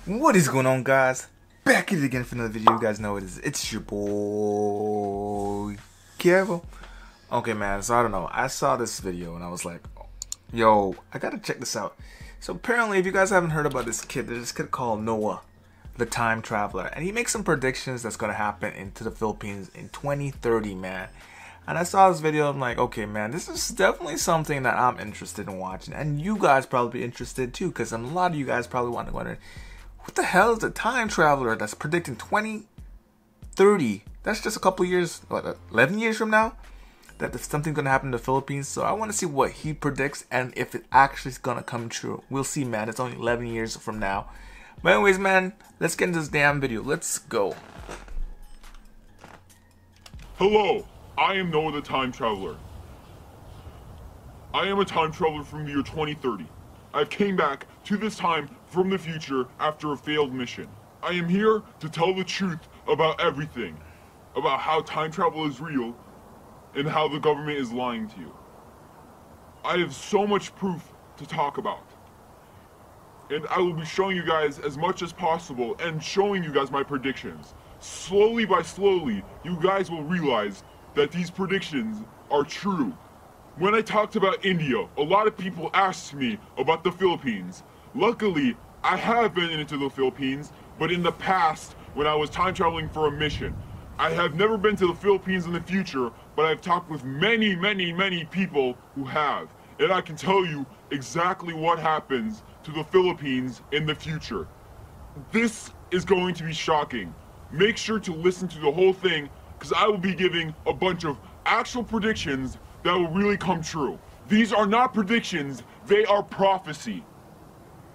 What is going on, guys? Back at it again for another video. You guys know it is. It's your boy Kevo. Okay, man, so I don't know, I saw this video and I was like, yo, I gotta check this out. So apparently, if you guys haven't heard about this kid, there's this kid called Noah, the time traveler, and he makes some predictions that's gonna happen into the Philippines in 2030, man. And I saw this video, I'm like, okay, man, this is definitely something that I'm interested in watching, and you guys probably be interested too, because a lot of you guys probably wonder, what the hell is a time traveler that's predicting 2030? That's just a couple years, what, 11 years from now, that something's gonna happen in the Philippines. So I want to see what he predicts and if it actually is gonna come true. We'll see, man. It's only 11 years from now. But anyways, man, let's get into this damn video. Let's go. Hello, I am Noah the Time Traveler. I am a time traveler from the year 2030. I've came back to this time from the future after a failed mission. I am here to tell the truth about everything, about how time travel is real and how the government is lying to you. I have so much proof to talk about. And I will be showing you guys as much as possible and showing you guys my predictions. Slowly by slowly, you guys will realize that these predictions are true. When I talked about India, a lot of people asked me about the Philippines. Luckily, I have been into the Philippines, but in the past, when I was time traveling for a mission. I have never been to the Philippines in the future, but I've talked with many people who have. And I can tell you exactly what happens to the Philippines in the future. This is going to be shocking. Make sure to listen to the whole thing, because I will be giving a bunch of actual predictions that will really come true. These are not predictions, they are prophecy.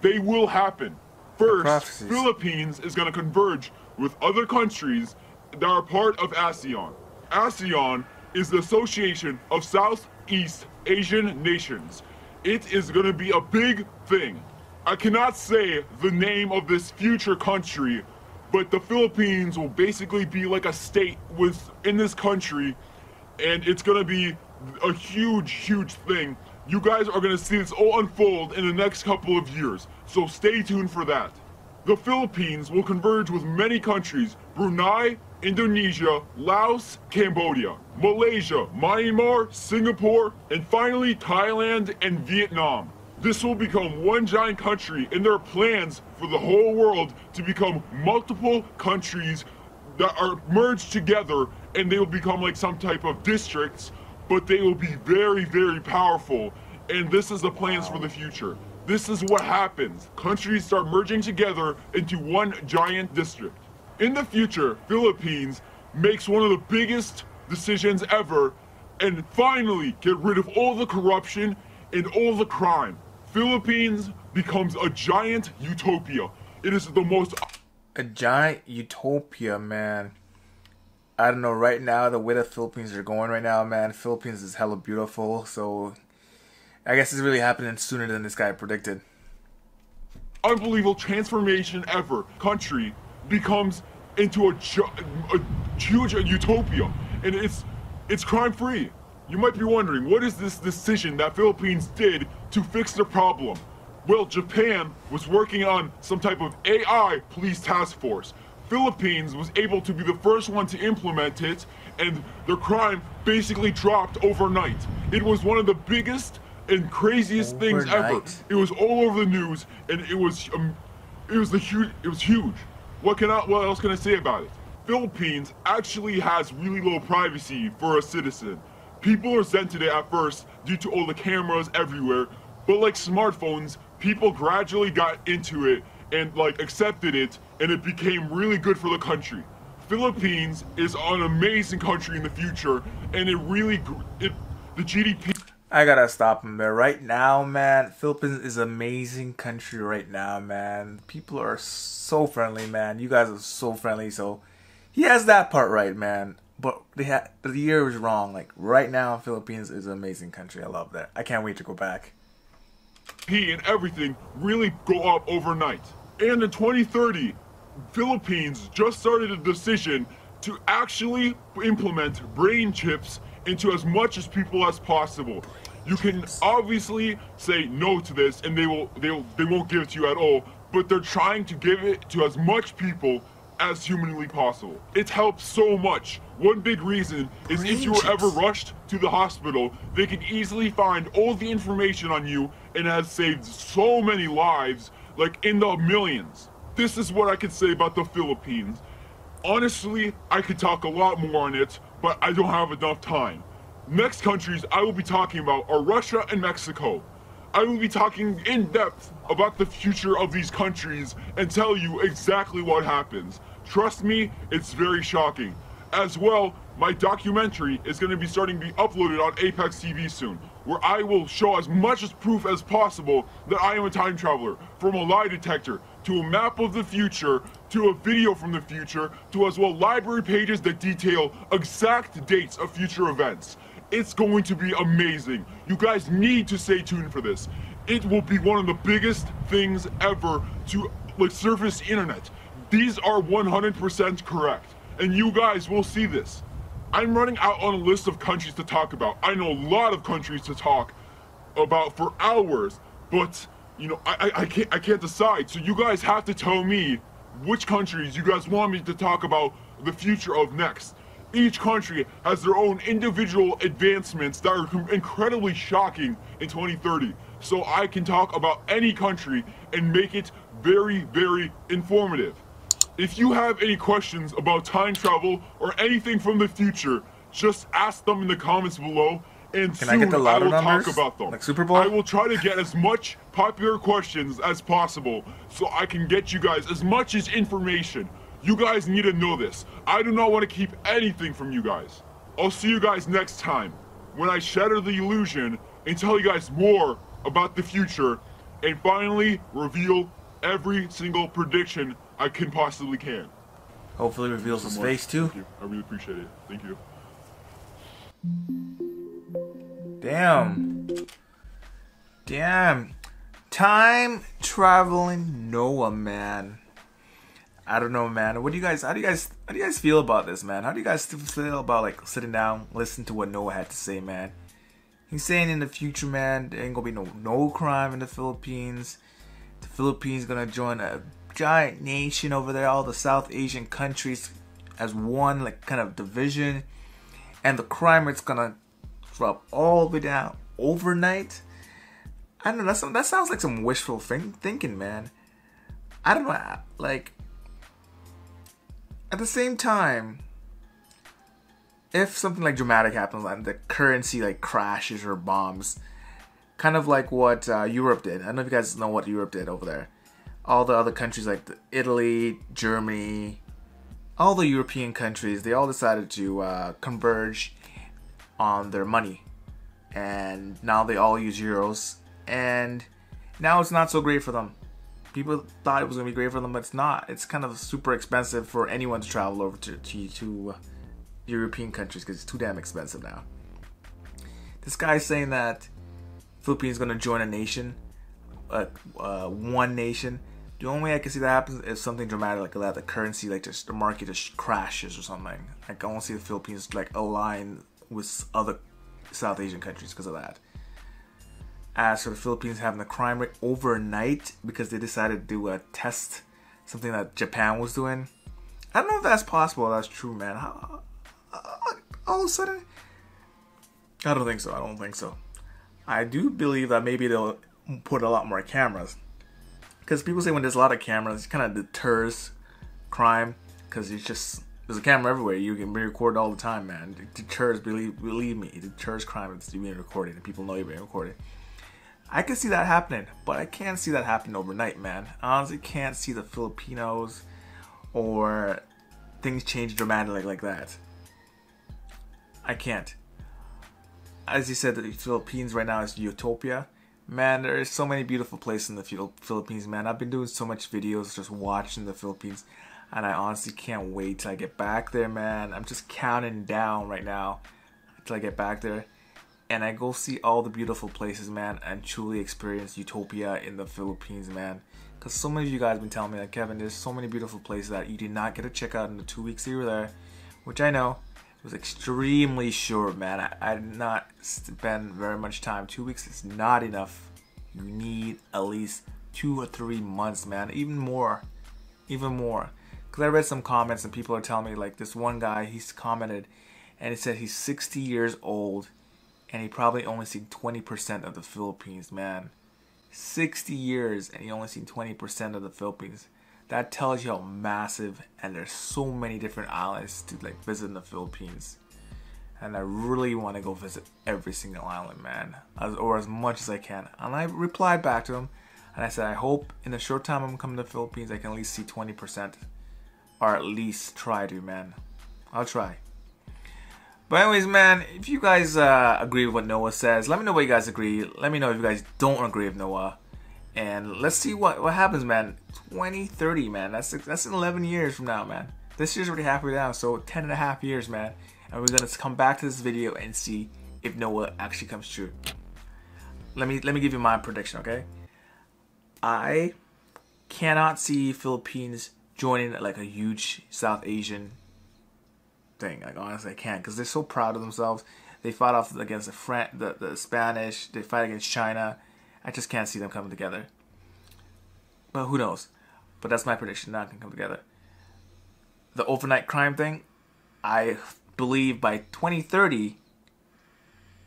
They will happen. First, Philippines is going to converge with other countries that are part of ASEAN. ASEAN is the Association of Southeast Asian Nations. It is going to be a big thing. I cannot say the name of this future country, but the Philippines will basically be like a state within this country, and it's going to be a huge thing. You guys are going to see this all unfold in the next couple of years, so stay tuned for that. The Philippines will converge with many countries: Brunei, Indonesia, Laos, Cambodia, Malaysia, Myanmar, Singapore, and finally Thailand and Vietnam. This will become one giant country, and there are plans for the whole world to become multiple countries that are merged together, and they will become like some type of districts, but they will be very powerful. And this is the plans for the future. This is what happens. Countries start merging together into one giant district. In the future, Philippines makes one of the biggest decisions ever and finally get rid of all the corruption and all the crime. Philippines becomes a giant utopia. It is the most... A giant utopia, man. I don't know, right now, the way the Philippines are going right now, man, Philippines is hella beautiful, so I guess it's really happening sooner than this guy predicted. Unbelievable transformation ever. Country becomes into a huge utopia, and it's crime-free. You might be wondering, what is this decision that Philippines did to fix the problem? Well, Japan was working on some type of AI police task force. Philippines was able to be the first one to implement it, and their crime basically dropped overnight. It was one of the biggest and craziest things ever. It was all over the news, and it was huge. What else can I say about it? Philippines actually has really low privacy for a citizen. People resented it at first due to all the cameras everywhere, but like smartphones, people gradually got into it and like accepted it, and it became really good for the country. Philippines is an amazing country in the future, and the GDP... I gotta stop him there. Right now, man, Philippines is an amazing country right now, man. People are so friendly, man. You guys are so friendly, so he has that part right, man. But the year is wrong. Like, right now, Philippines is an amazing country. I love that. I can't wait to go back. And everything really go up overnight. And in 2030, Philippines just started a decision to actually implement brain chips into as much as people as possible. You can obviously say no to this, and they won't give it to you at all. but they're trying to give it to as much people as humanly possible. It helps so much. One big reason is if you were ever rushed to the hospital, they can easily find all the information on you, and it has saved so many lives, like in the millions. This is what I can say about the Philippines. Honestly, I could talk a lot more on it, but I don't have enough time. Next countries I will be talking about are Russia and Mexico. I will be talking in depth about the future of these countries and tell you exactly what happens. Trust me, it's very shocking. As well, my documentary is going to be starting to be uploaded on ApexTV soon, where I will show as much as proof as possible that I am a time traveler, from a lie detector, to a map of the future, to a video from the future, to as well library pages that detail exact dates of future events. It's going to be amazing. You guys need to stay tuned for this. It will be one of the biggest things ever to surface the internet. These are 100% correct, and you guys will see this. I'm running out on a list of countries to talk about. I know a lot of countries to talk about for hours, but you know, I can't decide. So you guys have to tell me which countries you guys want me to talk about the future of next. Each country has their own individual advancements that are incredibly shocking in 2030. So I can talk about any country and make it very, very informative. If you have any questions about time travel or anything from the future, just ask them in the comments below, and Can soon I get the lotto numbers? talk about them. Like Super Bowl? I will try to get as much popular questions as possible so I can get you guys as much as information. You guys need to know this. I do not want to keep anything from you guys. I'll see you guys next time when I shatter the illusion and tell you guys more about the future, and finally reveal every single prediction I can possibly can. Hopefully reveals his face too. Thank you. I really appreciate it. Thank you. Damn. Time traveling Noah, man. I don't know, man. How do you guys feel about this, man? How do you guys feel about like sitting down, listening to what Noah had to say, man? He's saying in the future, man, there ain't gonna be no crime in the Philippines. The Philippines gonna join a giant nation over there, all the South Asian countries as one like kind of division, and the crime rate's gonna drop all the way down overnight. I don't know. That sounds like some wishful thinking, man. I don't know, like. At the same time, if something like dramatic happens and the currency like crashes or bombs, kind of like what Europe did. I don't know if you guys know what Europe did over there. All the other countries like Italy, Germany, all the European countries, they all decided to converge on their money. And now they all use euros. And now it's not so great for them. People thought it was going to be great for them, but it's not. It's kind of super expensive for anyone to travel over to European countries because it's too damn expensive now. This guy's saying that Philippines is going to join a nation, one nation. The only way I can see that happens is something dramatic like that. The currency, like just the market just crashes or something. Like I want to see the Philippines like align with other South Asian countries because of that. As for the Philippines having the crime rate overnight because they decided to do a test, something that Japan was doing. I don't know if that's possible. That's true, man. All of a sudden, I don't think so. I don't think so. I do believe that maybe they'll put a lot more cameras, because people say when there's a lot of cameras, it kind of deters crime because there's a camera everywhere. You can be recorded all the time, man. It deters, believe me, it deters crime if it's being recorded and people know you're being recorded. I can see that happening, but I can't see that happening overnight, man. I honestly can't see the Filipinos or things change dramatically like that. I can't. As you said, the Philippines right now is utopia. Man, there is so many beautiful places in the Philippines, man. I've been doing so much videos just watching the Philippines, and I honestly can't wait till I get back there, man. I'm just counting down right now till I get back there. And I go see all the beautiful places, man, and truly experience utopia in the Philippines, man. Because so many of you guys have been telling me that, Kevin, there's so many beautiful places that you did not get to check out in the 2 weeks that you were there. Which I know, it was extremely short, man. I did not spend very much time. 2 weeks is not enough. You need at least 2 or 3 months, man. Even more. Because I read some comments and people are telling me, like, this one guy, he's commented and he said he's 60 years old and he probably only seen 20% of the Philippines, man. 60 years and he only seen 20% of the Philippines. That tells you how massive, and there's so many different islands to like visit in the Philippines. And I really want to go visit every single island, man, or as much as I can. And I replied back to him and I said, I hope in the short time I'm coming to the Philippines I can at least see 20%, or at least try to, man. I'll try. But anyways, man, if you guys agree with what Noah says, let me know what you guys agree. Let me know if you guys don't agree with Noah. And let's see what happens, man. 2030, man. That's 11 years from now, man. This year's already halfway down, so 10.5 years, man. And we're gonna come back to this video and see if Noah actually comes true. Let me give you my prediction, okay? I cannot see Philippines joining like a huge South Asian thing. Like, honestly, I can't, because they're so proud of themselves. They fought off against the Spanish. They fight against China. I just can't see them coming together. But who knows? But that's my prediction. Not gonna come together. The overnight crime thing, I believe by 2030,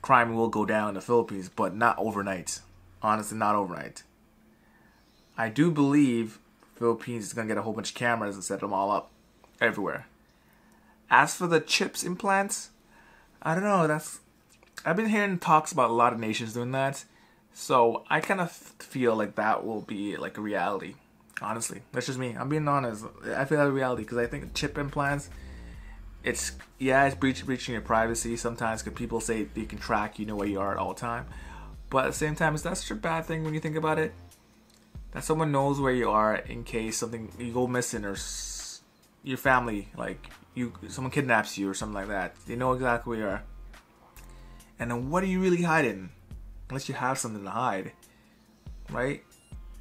crime will go down in the Philippines, but not overnight. Honestly, not overnight. I do believe Philippines is gonna get a whole bunch of cameras and set them all up everywhere. As for the chips implants, I don't know. I've been hearing talks about a lot of nations doing that. So I kind of feel like that will be like a reality. Honestly, that's just me. I'm being honest. I feel that's a reality because I think chip implants, it's breaching your privacy sometimes, because people say they can track, you know, where you are at all time. But at the same time, it's not such a bad thing when you think about it. That someone knows where you are in case something, you go missing, or your family, like someone kidnaps you or something like that. They know exactly where you are. And then what are you really hiding? Unless you have something to hide, right?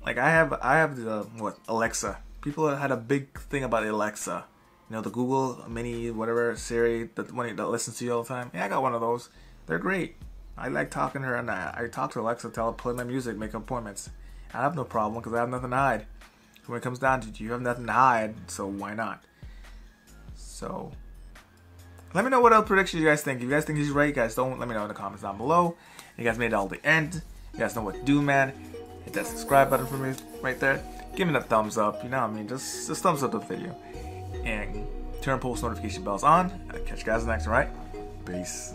Like I have the Alexa. People had a big thing about Alexa. You know, the Google Mini, whatever, Siri, the one that listens to you all the time. Yeah, I got one of those. They're great. I like talking to her, and I talk to Alexa, tell her play my music, make appointments. I have no problem because I have nothing to hide. When it comes down to it, you have nothing to hide, so why not? So let me know what other predictions you guys think. If you guys think he's right, you guys don't, let me know in the comments down below. You guys made it all the end. You guys know what to do, man. Hit that subscribe button for me right there. Give me that thumbs up. You know what I mean? Just thumbs up the video. And turn post notification bells on. I'll catch you guys next, alright? Peace.